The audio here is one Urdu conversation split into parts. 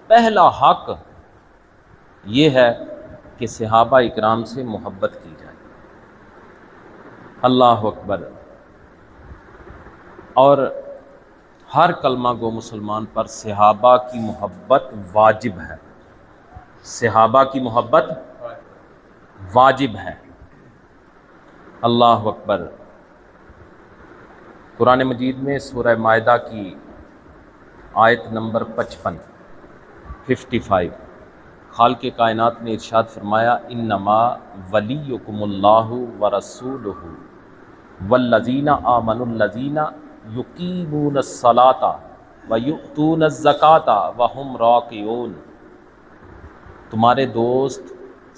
پہلا حق یہ ہے کہ صحابہ اکرام سے محبت کی جائے۔ اللہ اکبر۔ اور ہر کلمہ گو مسلمان پر صحابہ کی محبت واجب ہے، صحابہ کی محبت واجب ہے۔ اللہ اکبر۔ قرآن مجید میں سورہ مائدہ کی آیت نمبر 55 خالق کائنات نے ارشاد فرمایا انما ولیکم اللہ ورسولہ والذین آمنوا الذین یقیمون الصلاۃ ویؤتون الزکاۃ وہم راکعون، تمہارے دوست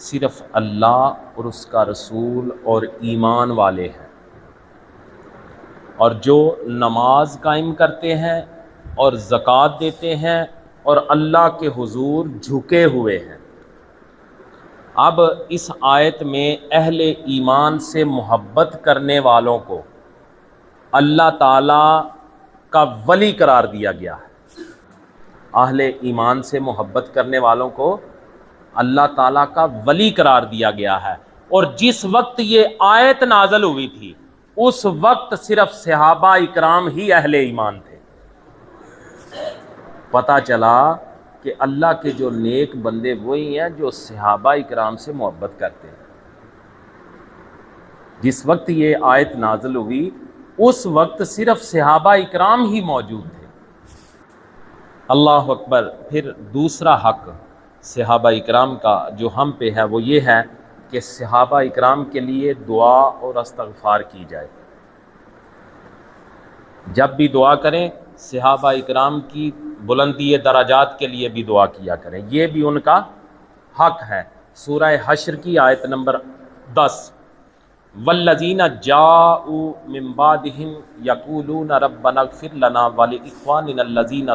صرف اللہ اور اس کا رسول اور ایمان والے ہیں، اور جو نماز قائم کرتے ہیں اور زکوٰۃ دیتے ہیں اور اللہ کے حضور جھکے ہوئے ہیں۔ اب اس آیت میں اہل ایمان سے محبت کرنے والوں کو اللہ تعالیٰ کا ولی قرار دیا گیا ہے۔ اہل ایمان سے محبت کرنے والوں کو اللہ تعالیٰ کا ولی قرار دیا گیا ہے۔ اور جس وقت یہ آیت نازل ہوئی تھی اس وقت صرف صحابہ اکرام ہی اہل ایمان تھے۔ پتہ چلا کہ اللہ کے جو نیک بندے وہی ہیں جو صحابہ اکرام سے محبت کرتے ہیں۔ جس وقت یہ آیت نازل ہوئی اس وقت صرف صحابہ اکرام ہی موجود تھے۔ اللہ اکبر۔ پھر دوسرا حق صحابہ اکرام کا جو ہم پہ ہے وہ یہ ہے کہ صحابہ اکرام کے لیے دعا اور استغفار کی جائے۔ جب بھی دعا کریں صحابہ اکرام کی بلندی درجات کے لیے بھی دعا کیا کریں، یہ بھی ان کا حق ہے۔ سورہ حشر کی آیت نمبر 10 والذین جاءوا من بعدہم یقولون ربنا اغفر لنا ولاخواننا الذین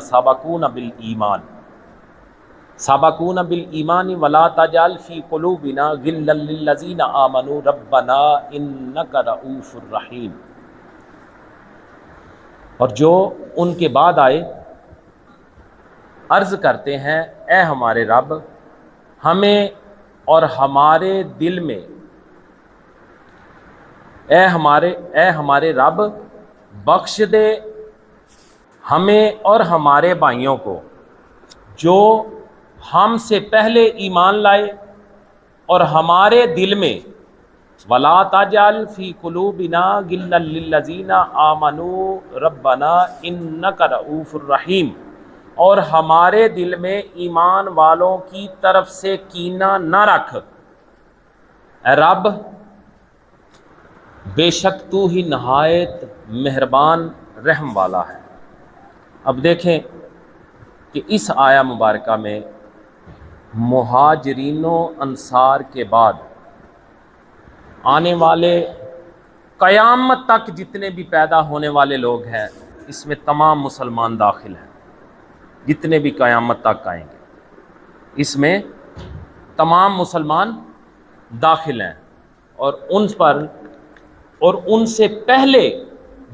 سبقونا بالایمان ولا تجعل فی قلوبنا غلا للذین آمنوا ربنا انک رؤوف رحیم۔ اور جو ان کے بعد آئے عرض کرتے ہیں اے ہمارے رب ہمیں اور ہمارے دل میں، اے ہمارے رب بخش دے ہمیں اور ہمارے بھائیوں کو جو ہم سے پہلے ایمان لائے، اور ہمارے دل میں وَلَا تَجْعَلْ فِي قُلُوبِنَا غِلًّا لِلَّذِينَ آمَنُوا رَبَّنَا إِنَّكَ رَءُوفٌ رَحِيمٌ، اور ہمارے دل میں ایمان والوں کی طرف سے کینہ نہ رکھ، اے رب بے شک تو ہی نہایت مہربان رحم والا ہے۔ اب دیکھیں کہ اس آیہ مبارکہ میں مہاجرین و انصار کے بعد آنے والے قیامت تک جتنے بھی پیدا ہونے والے لوگ ہیں اس میں تمام مسلمان داخل ہیں، جتنے بھی قیامت تک آئیں گے اس میں تمام مسلمان داخل ہیں۔ اور ان سے پہلے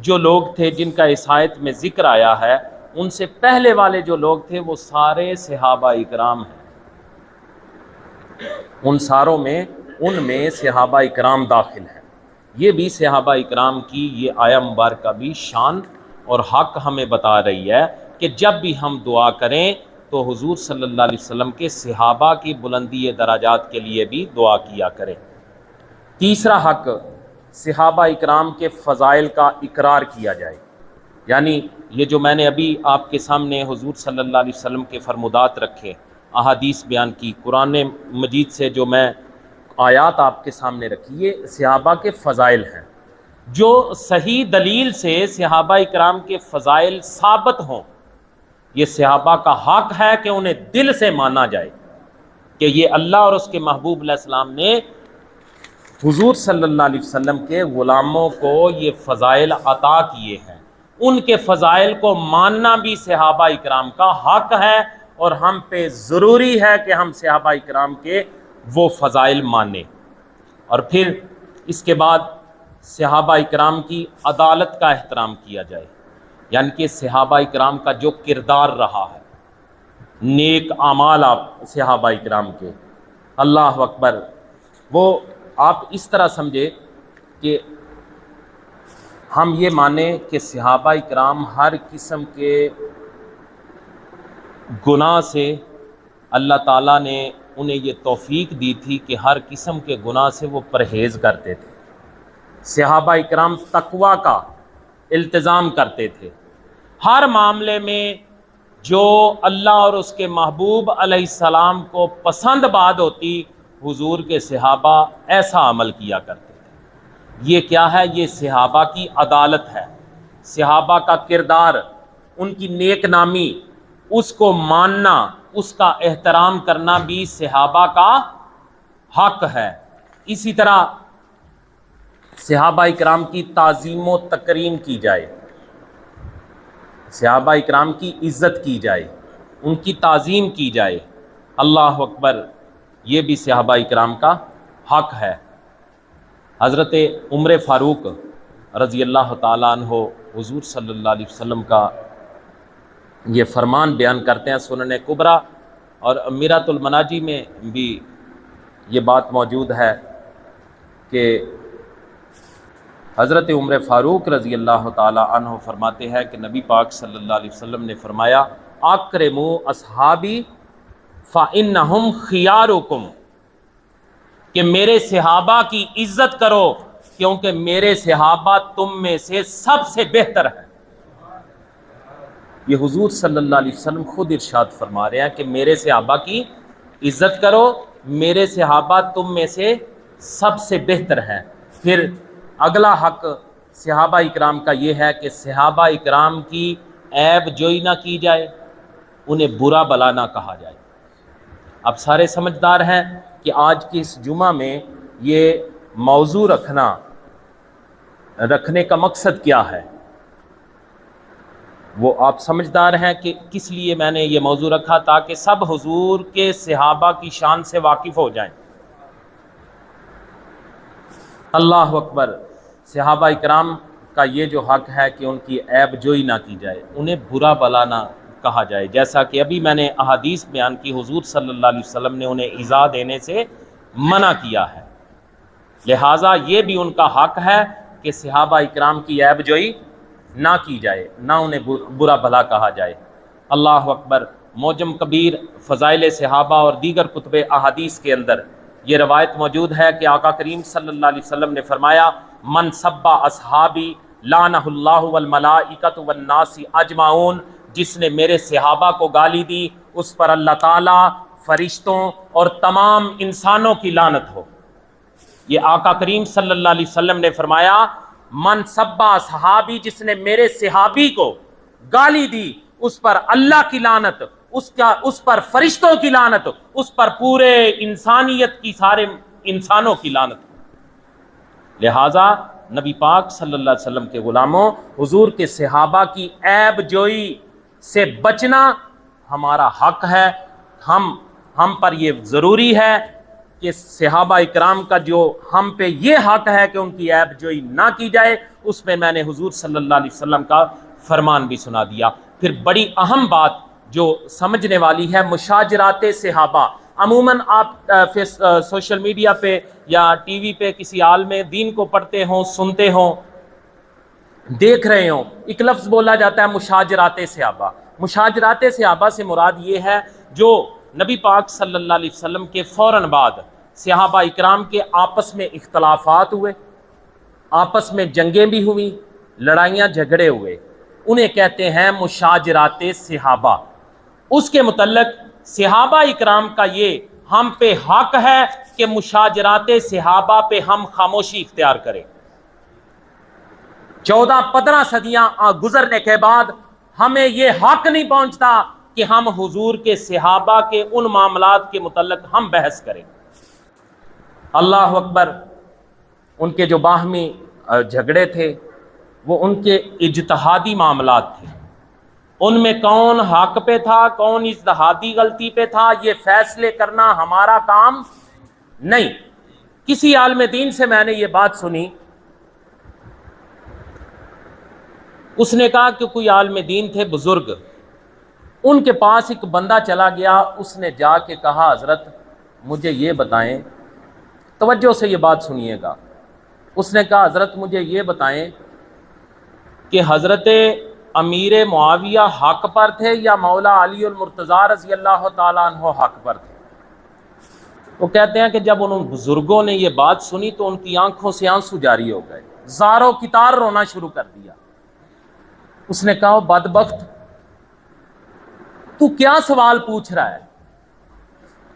جو لوگ تھے جن کا اس آیت میں ذکر آیا ہے، ان سے پہلے والے جو لوگ تھے وہ سارے صحابہ اکرام ہیں، ان میں صحابہ اکرام داخل ہیں۔ یہ بھی صحابہ اکرام کی یہ آیہ مبارکہ بھی شان اور حق ہمیں بتا رہی ہے کہ جب بھی ہم دعا کریں تو حضور صلی اللہ علیہ وسلم کے صحابہ کی بلندی درجات کے لیے بھی دعا کیا کریں۔ تیسرا حق صحابہ اکرام کے فضائل کا اقرار کیا جائے، یعنی یہ جو میں نے ابھی آپ کے سامنے حضور صلی اللہ علیہ وسلم کے فرمودات رکھے، احادیث بیان کی، قرآن مجید سے جو میں آیات آپ کے سامنے رکھی، یہ صحابہ کے فضائل ہیں۔ جو صحیح دلیل سے صحابہ اکرام کے فضائل ثابت ہوں، یہ صحابہ کا حق ہے کہ انہیں دل سے مانا جائے کہ یہ اللہ اور اس کے محبوب علیہ السلام نے حضور صلی اللہ علیہ وسلم کے غلاموں کو یہ فضائل عطا کیے ہیں۔ ان کے فضائل کو ماننا بھی صحابہ اکرام کا حق ہے، اور ہم پہ ضروری ہے کہ ہم صحابہ اکرام کے وہ فضائل مانیں۔ اور پھر اس کے بعد صحابہ اکرام کی عدالت کا احترام کیا جائے، یعنی کہ صحابہ اکرام کا جو کردار رہا ہے نیک اعمال آپ صحابہ کرام کے، اللہ اکبر، وہ آپ اس طرح سمجھے کہ ہم یہ مانیں کہ صحابہ کرام ہر قسم کے گناہ سے اللہ تعالیٰ نے انہیں یہ توفیق دی تھی کہ ہر قسم کے گناہ سے وہ پرہیز کرتے تھے۔ صحابہ کرام تقوی کا التزام کرتے تھے، ہر معاملے میں جو اللہ اور اس کے محبوب علیہ السلام کو پسند بات ہوتی حضور کے صحابہ ایسا عمل کیا کرتے تھے۔ یہ کیا ہے؟ یہ صحابہ کی عدالت ہے، صحابہ کا کردار، ان کی نیک نامی، اس کو ماننا، اس کا احترام کرنا بھی صحابہ کا حق ہے۔ اسی طرح صحابہ کرام کی تعظیم و تکریم کی جائے، صحابہ کرام کی عزت کی جائے، ان کی تعظیم کی جائے، اللہ اکبر، یہ بھی صحابہ کرام کا حق ہے۔ حضرت عمر فاروق رضی اللہ تعالیٰ عنہ حضور صلی اللہ علیہ وسلم کا یہ فرمان بیان کرتے ہیں سنن کبریٰ، اور میرات المناجی میں بھی یہ بات موجود ہے کہ حضرت عمر فاروق رضی اللہ تعالیٰ عنہ فرماتے ہیں کہ نبی پاک صلی اللہ علیہ وسلم نے فرمایا اکرموا اصحابی فإنہم خیارکم، کہ میرے صحابہ کی عزت کرو کیونکہ میرے صحابہ تم میں سے سب سے بہتر ہیں۔ یہ حضور صلی اللہ علیہ وسلم خود ارشاد فرما رہے ہیں کہ میرے صحابہ کی عزت کرو، میرے صحابہ تم میں سے سب سے بہتر ہیں۔ پھر اگلا حق صحابہ اکرام کا یہ ہے کہ صحابہ اکرام کی عیب جوئی نہ کی جائے، انہیں برا بلا نہ کہا جائے۔ اب سارے سمجھدار ہیں کہ آج کی اس جمعہ میں یہ موضوع رکھنے کا مقصد کیا ہے، وہ آپ سمجھدار ہیں کہ کس لیے میں نے یہ موضوع رکھا، تاکہ سب حضور کے صحابہ کی شان سے واقف ہو جائیں۔ اللہ اکبر، صحابہ اکرام کا یہ جو حق ہے کہ ان کی عیب جوئی نہ کی جائے، انہیں برا بلا نہ کہا جائے، جیسا کہ ابھی میں نے احادیث بیان کی حضور صلی اللہ علیہ وسلم نے انہیں ایذا دینے سے منع کیا ہے، لہٰذا یہ بھی ان کا حق ہے کہ صحابہ اکرام کی عیب جوئی نہ کی جائے، نہ انہیں برا بھلا کہا جائے۔ اللہ اکبر، معجم کبیر، فضائل صحابہ اور دیگر کتب احادیث کے اندر یہ روایت موجود ہے کہ آقا کریم صلی اللہ علیہ وسلم نے فرمایا من سب اصحابی لعنہ اللہ والملائکۃ والناس اجمعون، جس نے میرے صحابہ کو گالی دی اس پر اللہ تعالیٰ، فرشتوں اور تمام انسانوں کی لعنت ہو۔ یہ آقا کریم صلی اللہ علیہ وسلم نے فرمایا من سبا صحابی، جس نے میرے صحابی کو گالی دی اس پر اللہ کی لعنت، اس پر فرشتوں کی لعنت، اس پر پورے انسانیت کی، سارے انسانوں کی لعنت۔ لہٰذا نبی پاک صلی اللہ علیہ وسلم کے غلاموں، حضور کے صحابہ کی عیب جوئی سے بچنا ہمارا حق ہے۔ ہم پر یہ ضروری ہے کہ صحابہ اکرام کا جو ہم پہ یہ حق ہے کہ ان کی عیب جوئی نہ کی جائے، اس میں میں نے حضور صلی اللہ علیہ وسلم کا فرمان بھی سنا دیا۔ پھر بڑی اہم بات جو سمجھنے والی ہے، مشاجرات صحابہ۔ عموماً آپ سوشل میڈیا پہ یا ٹی وی پہ کسی عالم دین کو پڑھتے ہوں، سنتے ہوں، دیکھ رہے ہوں، ایک لفظ بولا جاتا ہے مشاجرات صحابہ۔ مشاجرات صحابہ سے مراد یہ ہے جو نبی پاک صلی اللہ علیہ وسلم کے فوراً بعد صحابہ اکرام کے آپس میں اختلافات ہوئے، آپس میں جنگیں بھی ہوئیں، لڑائیاں جھگڑے ہوئے، انہیں کہتے ہیں مشاجرات صحابہ۔ اس کے متعلق صحابہ اکرام کا یہ ہم پہ حق ہے کہ مشاجرات صحابہ پہ ہم خاموشی اختیار کریں۔ 14-15 صدیاں گزرنے کے بعد ہمیں یہ حق نہیں پہنچتا کہ ہم حضور کے صحابہ کے ان معاملات کے متعلق ہم بحث کریں۔ اللہ اکبر، ان کے جو باہمی جھگڑے تھے وہ ان کے اجتہادی معاملات تھے، ان میں کون حق پہ تھا، کون اجتہادی غلطی پہ تھا، یہ فیصلے کرنا ہمارا کام نہیں۔ کسی عالم دین سے میں نے یہ بات سنی، اس نے کہا کہ کوئی عالم دین تھے بزرگ، ان کے پاس ایک بندہ چلا گیا، اس نے جا کے کہا حضرت مجھے یہ بتائیں، توجہ سے یہ بات سنیے گا، اس نے کہا حضرت مجھے یہ بتائیں کہ حضرت امیر معاویہ حق پر تھے یا مولا علی المرتضیٰ رضی اللہ تعالیٰ عنہ حق پر تھے؟ وہ کہتے ہیں کہ جب ان بزرگوں نے یہ بات سنی تو ان کی آنکھوں سے آنسو جاری ہو گئے، زاروں کی تار رونا شروع کر دیا۔ اس نے کہا بدبخت، تو کیا سوال پوچھ رہا ہے؟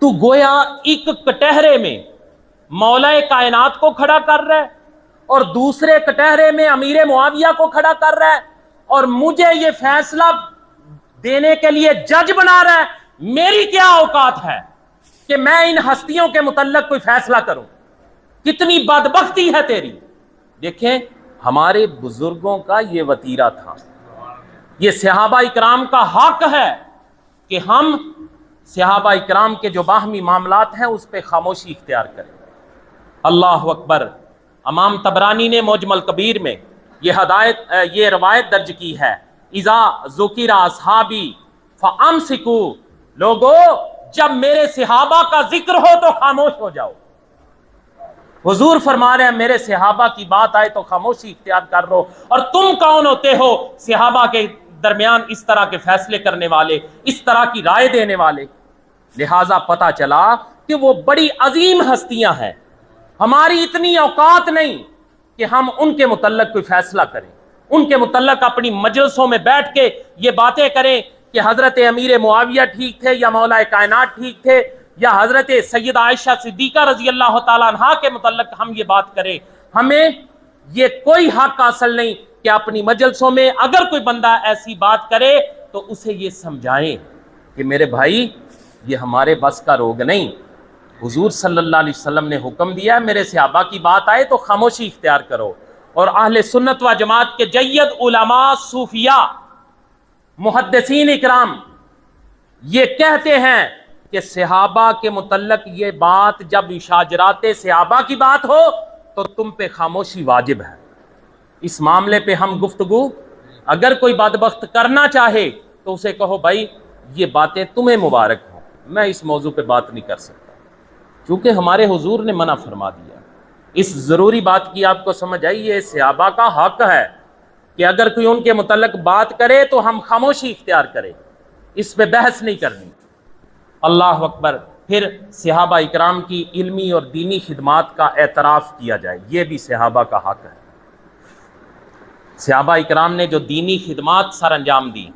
تو گویا ایک کٹہرے میں مولا کائنات کو کھڑا کر رہا ہے اور دوسرے کٹہرے میں امیر معاویہ کو کھڑا کر رہا ہے، اور مجھے یہ فیصلہ دینے کے لیے جج بنا رہا ہے۔ میری کیا اوقات ہے کہ میں ان ہستیوں کے متعلق کوئی فیصلہ کروں؟ کتنی بدبختی ہے تیری۔ دیکھیں ہمارے بزرگوں کا یہ وتیرہ تھا، یہ صحابہ اکرام کا حق ہے کہ ہم صحابہ اکرام کے جو باہمی معاملات ہیں اس پہ خاموشی اختیار کریں۔ اللہ اکبر۔ امام طبرانی نے معجم الکبیر میں یہ روایت درج کی ہے، اذا ذکر اصحابی فامسکوا، لوگو جب میرے صحابہ کا ذکر ہو تو خاموش ہو جاؤ۔ حضور فرما رہے ہیں میرے صحابہ کی بات آئے تو خاموشی اختیار کر لو، اور تم کون ہوتے ہو صحابہ کے درمیان اس طرح کے فیصلے کرنے والے، اس طرح کی رائے دینے والے؟ لہٰذا پتہ چلا کہ وہ بڑی عظیم ہستیاں ہیں، ہماری اتنی اوقات نہیں کہ ہم ان کے متعلق کوئی فیصلہ کریں، ان کے متعلق اپنی مجلسوں میں بیٹھ کے یہ باتیں کریں کہ حضرت امیر معاویہ ٹھیک تھے یا مولا کائنات ٹھیک تھے، یا حضرت سیدہ عائشہ صدیقہ رضی اللہ تعالیٰ عنہا کے متعلق ہم یہ بات کریں۔ ہمیں یہ کوئی حق حاصل نہیں کہ اپنی مجلسوں میں اگر کوئی بندہ ایسی بات کرے تو اسے یہ سمجھائیں کہ میرے بھائی یہ ہمارے بس کا روگ نہیں، حضور صلی اللہ علیہ وسلم نے حکم دیا میرے صحابہ کی بات آئے تو خاموشی اختیار کرو۔ اور اہل سنت و جماعت کے جید علماء، صوفیاء، محدثین اکرام یہ کہتے ہیں کہ صحابہ کے متعلق یہ بات جب شاجرات صحابہ کی بات ہو تو تم پہ خاموشی واجب ہے۔ اس معاملے پہ ہم گفتگو اگر کوئی بدبخت کرنا چاہے تو اسے کہو بھائی یہ باتیں تمہیں مبارک ہوں، میں اس موضوع پہ بات نہیں کر سکتا، چونکہ ہمارے حضور نے منع فرما دیا۔ اس ضروری بات کی آپ کو سمجھ آئی، یہ صحابہ کا حق ہے کہ اگر کوئی ان کے متعلق بات کرے تو ہم خاموشی اختیار کریں، اس پہ بحث نہیں کرنی۔ اللہ اکبر۔ پھر صحابہ اکرام کی علمی اور دینی خدمات کا اعتراف کیا جائے، یہ بھی صحابہ کا حق ہے۔ صحابہ اکرام نے جو دینی خدمات سر انجام دی،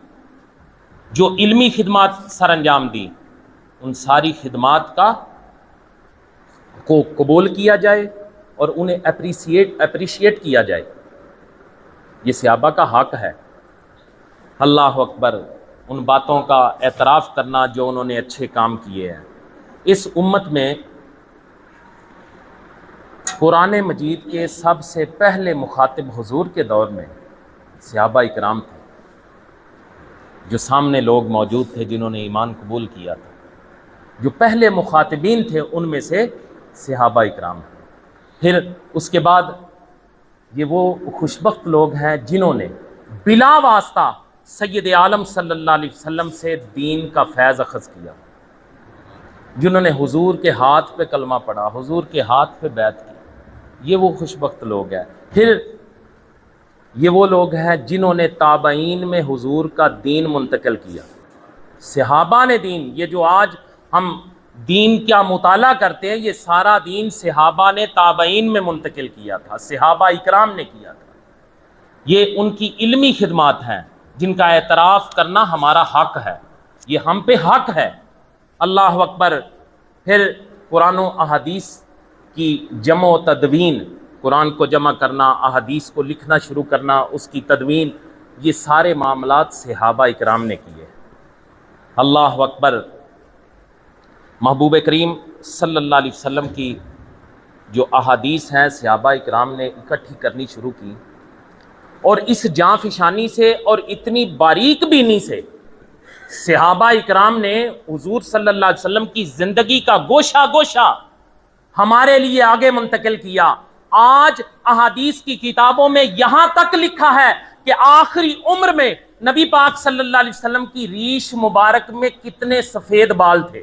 جو علمی خدمات سر انجام دی، ان ساری خدمات کو قبول کیا جائے اور انہیں اپریشیٹ کیا جائے، یہ صحابہ کا حق ہے۔ اللہ اکبر۔ ان باتوں کا اعتراف کرنا جو انہوں نے اچھے کام کیے ہیں۔ اس امت میں قرآن مجید کے سب سے پہلے مخاطب حضور کے دور میں صحابہ اکرام تھے، جو سامنے لوگ موجود تھے جنہوں نے ایمان قبول کیا تھا، جو پہلے مخاطبین تھے ان میں سے صحابہ اکرام تھے۔ پھر اس کے بعد یہ وہ خوشبخت لوگ ہیں جنہوں نے بلا واسطہ سید عالم صلی اللہ علیہ وسلم سے دین کا فیض اخذ کیا، جنہوں نے حضور کے ہاتھ پہ کلمہ پڑھا، حضور کے ہاتھ پہ بیعت کی، یہ وہ خوشبخت لوگ ہیں۔ پھر یہ وہ لوگ ہیں جنہوں نے تابعین میں حضور کا دین منتقل کیا۔ صحابہ نے دین، یہ جو آج ہم دین کیا مطالعہ کرتے ہیں، یہ سارا دین صحابہ نے تابعین میں منتقل کیا تھا، صحابہ اکرام نے کیا تھا۔ یہ ان کی علمی خدمات ہیں جن کا اعتراف کرنا ہمارا حق ہے، یہ ہم پہ حق ہے۔ اللہ اکبر۔ پھر قرآن و احادیث کی جمع و تدوین، قرآن کو جمع کرنا، احادیث کو لکھنا شروع کرنا، اس کی تدوین، یہ سارے معاملات صحابہ اکرام نے کیے۔ اللہ اکبر۔ محبوب کریم صلی اللہ علیہ وسلم کی جو احادیث ہیں صحابہ اکرام نے اکٹھی کرنی شروع کی، اور اس جاں فشانی سے اور اتنی باریک بینی سے صحابہ اکرام نے حضور صلی اللہ علیہ وسلم کی زندگی کا گوشہ گوشہ ہمارے لیے آگے منتقل کیا۔ آج احادیث کی کتابوں میں یہاں تک لکھا ہے کہ آخری عمر میں نبی پاک صلی اللہ علیہ وسلم کی ریش مبارک میں کتنے سفید بال تھے؟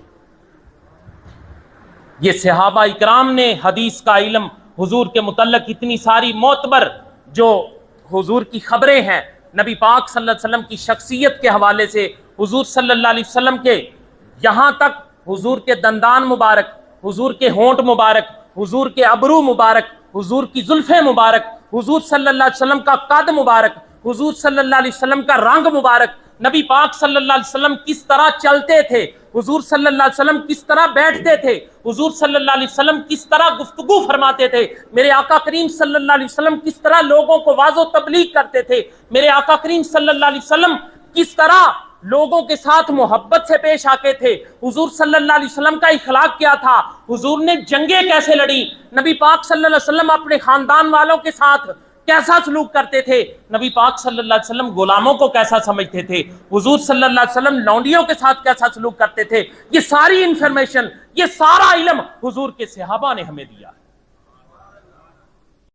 یہ صحابہ اکرام نے حدیث کا علم، حضور کے متعلق اتنی ساری معتبر جو حضور کی خبریں ہیں، نبی پاک صلی اللہ علیہ وسلم کی شخصیت کے حوالے سے، حضور صلی اللہ علیہ وسلم کے یہاں تک حضور کے دندان مبارک، حضور کے ہونٹ مبارک، حضور کے ابرو مبارک، حضور کی زلفیں مبارک، حضور صلی اللہ علیہ وسلم کا قد مبارک، حضور صلی اللہ علیہ وسلم کا رنگ مبارک، نبی پاک صلی اللہ علیہ وسلم کس طرح چلتے تھے، حضور صلی اللہ علیہ وسلم کس طرح بیٹھتے تھے، حضور صلی اللہ علیہ وسلم کس طرح گفتگو فرماتے تھے، میرے آقا کریم صلی اللہ علیہ وسلم کس طرح لوگوں کو واعظ و تبلیغ کرتے تھے، میرے آقا کریم صلی اللہ علیہ وسلم کس طرح لوگوں کے ساتھ محبت سے پیش آتے تھے، حضور صلی اللہ علیہ وسلم کا اخلاق کیا تھا، حضور نے جنگیں کیسے لڑی، نبی پاک صلی اللہ علیہ وسلم اپنے خاندان والوں کے ساتھ کیسا سلوک کرتے تھے، نبی پاک صلی اللہ علیہ وسلم غلاموں کو کیسا سمجھتے تھے، حضور صلی اللہ علیہ وسلم لونڈیوں کے ساتھ کیسا سلوک کرتے تھے، یہ ساری انفارمیشن، یہ سارا علم حضور کے صحابہ نے ہمیں دیا۔